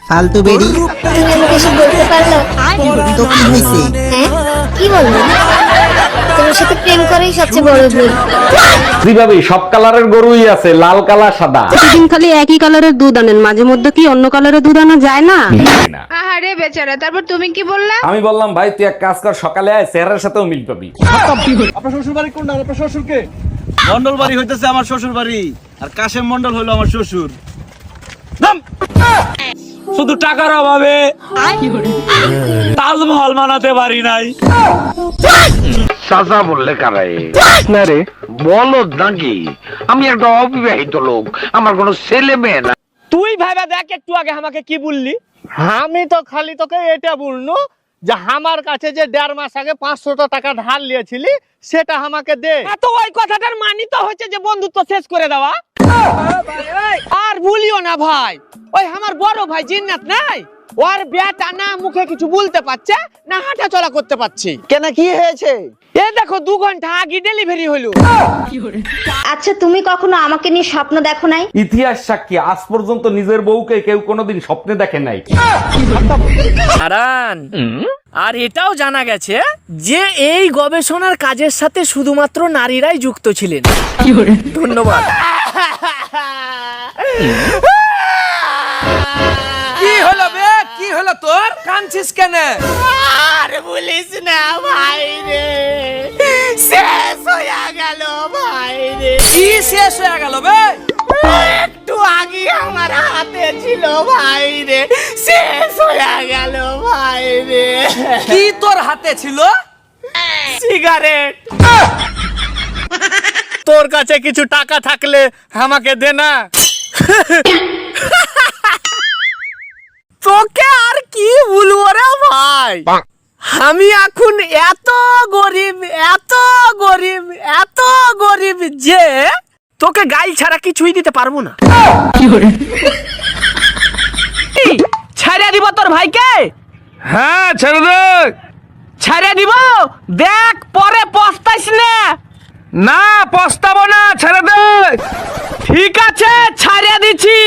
ফালতু বেরি। তুমি আমাকে এসব বলতে পারলো? তো কি হয়েছে? হ্যাঁ, কি বলবো? তোমার সাথে প্রেম করাই সবচেয়ে বড় ভুল। যেভাবে সব কালারের গরুই আছে, লাল কালা সাদা। প্রতিদিন খালি একই কালারের দুধ আনেন, মাঝে মধ্যে কি অন্য কালারের দুধ আনা যায় না? আহারে বেচারা, তারপর তুমি কি বললা? আমি বললাম ভাই তুই এক কাজ কর, সকালে আয়, চেহারার সাথেও মিল পাবি। আপনার শ্বশুর বাড়ি কোনটা? আপনার শ্বশুরকে মন্ডল বাড়ি হইতেছে আমার শ্বশুর বাড়ি, আর কাশেম মন্ডল হলো আমার শ্বশুর। শুধু টাকার অভাবে তাজমহল বানাতে পারি নাই। চাচা বললে কারাই না রে, বলদ নাকি? আমি একটা অবিবাহিত লোক, আমার কোনো ছেলে মেয়ে না। তুই ভাইবা দেখ একটু আগে আমাকে কি বললি? আমি তো খালি তোকে এটা বলনু যে আমার কাছে যে 1.5 মাস আগে 500 টাকা ধার নিয়েছিলি সেটা আমাকে দে। তো ওই কথাটার মানি তো হচ্ছে যে বন্ধুত্ব শেষ করে দেওয়া। আর ভুলিও না ভাই, ওই আমার বড় ভাই জিন্নাত নাই, ওর বেটা না মুখে কিছু বলতে পারছে না হাঁটা চলা করতে পারছি। কেন কি হয়েছে? এ দেখো 2 ঘন্টা আগে ডেলিভারি হলো। আচ্ছা, তুমি কখনো আমাকে নিয়ে স্বপ্ন দেখো নাই? ইতিহাস সাক্ষী, আজ পর্যন্ত নিজের বউকে কেউ কোনোদিন স্বপ্নে দেখে নাই। হারান। আর এটাও জানা গেছে যে এই গবেষণার কাজের সাথে শুধুমাত্র নারীরাই যুক্ত ছিলেন। ধন্যবাদ। কি হলো বে? কি হলো তোর? কাঁদছিস কেন? আরে বলিস না ভাই রে, শেষ হয়ে গেল ভাই রে। কি শেষ হয়ে গেল বে? একটু আগে আমার হাতে ছিল ভাই রে, শেষ হয়ে গেল ভাই রে। কি তোর হাতে ছিল? সিগারেট। তোর কাছে কিছু টাকা থাকলে আমাকে দে না। তোকে আর কি বলবো রে ভাই, আমি এখন এত গরিব, এত গরিব, এত গরিব যে তোকে গাইল ছাড়া কিছুই দিতে পারবো না। ছাড়িয়ে দিব তোর ভাইকে? হ্যাঁ ছেড়ে দে। ছাড়িয়ে দিব, দেখ পরে পস্তাইস না। না পস্তাবো না, ছেড়ে দে। ঠিক আছে, ছাড়িয়ে দিচ্ছি।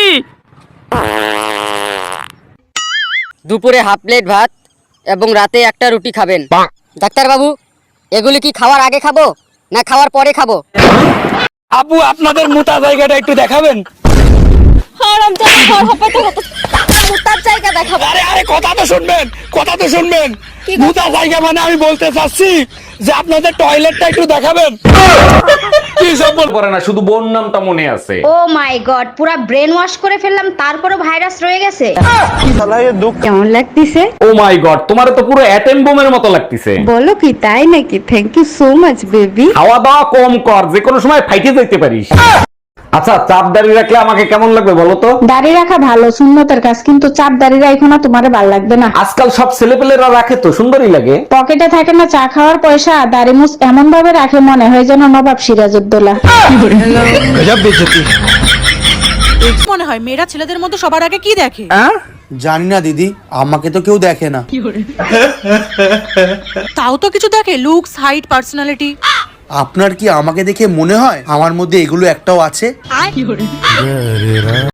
দুপুরে হাফ প্লেট ভাত এবং রাতে একটা রুটি খাবেন। ডাক্তার বাবু, এগুলি কি খাওয়ার আগে খাবো না খাওয়ার পরে খাবো? আপু, আপনাদের মোটা জায়গাটা একটু দেখাবেন? আরে আরে কথা তো শুনবেন, কথা তো শুনবেন। মোটা জায়গা মানে আমি বলতে চাচ্ছি যে আপনাদের টয়লেটটা একটু দেখাবেন। কি সব বলে না, শুধু বোন নামটা মনে আছে। ও মাই গড, পুরা ব্রেন ওয়াশ করে ফেললাম, তারপরও ভাইরাস রয়ে গেছে। কেমন লাগতেছে? ও মাই গড, তোমার তো পুরো অ্যাটম বোমের মতো লাগতেছে। বলো কি, তাই নাকি? Thank you so much baby. খাওয়া দাওয়া কম কর, যে কোনো সময় ফাইটে যেতে পারিস। আচ্ছা, চাপ দাড়ি রাখলে আমাকে কেমন লাগবে বলো তো? দাড়ি রাখা ভালো, সুন্নতের কাজ, কিন্তু চাপ দাড়ি রাখো না, তোমারে ভালো লাগবে না। আজকাল সব ছেলেপেলেরা রাখে তো, সুন্দরই লাগে। পকেটে থাকে না চা খাওয়ার পয়সা, দাড়ি মুছ এমন ভাবে রাখে মনে হয় যেন নবাব সিরাজউদ্দৌলা। মনে হয় মেয়েরা ছেলেদের মধ্যে সবার আগে কি দেখে? জানি না দিদি, আমাকে তো কেউ দেখে না। তাও তো কিছু দেখে, লুকস, হাইট, পার্সোনালিটি। আপনার কি আমাকে দেখে মনে হয় আমার মধ্যে এগুলো একটাও আছে?